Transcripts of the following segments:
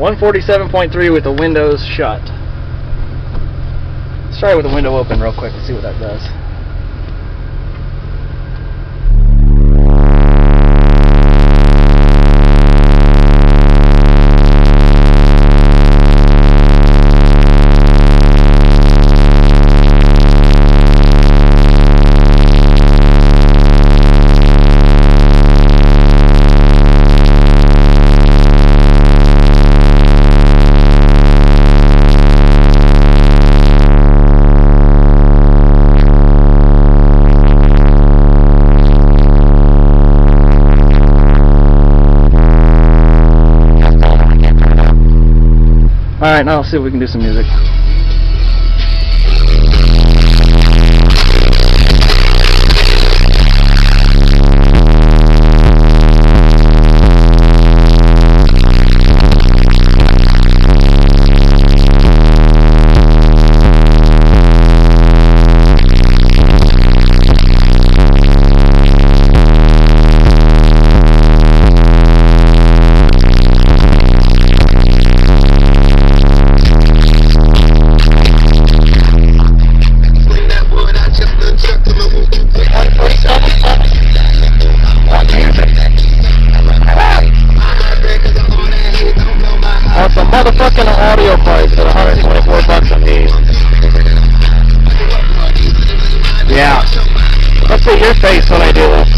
147.3 with the windows shut. Let's try it with the window open real quick and see what that does. Alright, now let's see if we can do some music. Some motherfucking audio price at $124 a piece. Yeah. Let's see your face when I do this.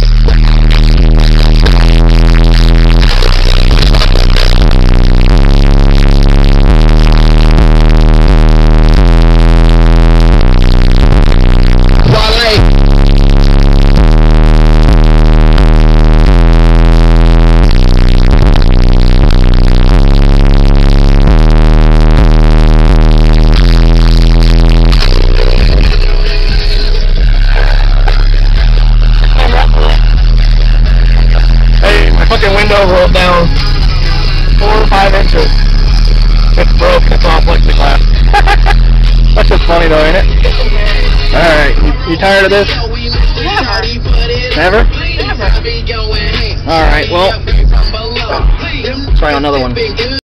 Fucking window rolled down 4 or 5 inches. It's broke. It's all plexiglass. That's just funny though, ain't it? Alright, you tired of this? Never. Never? Alright, well, try another one.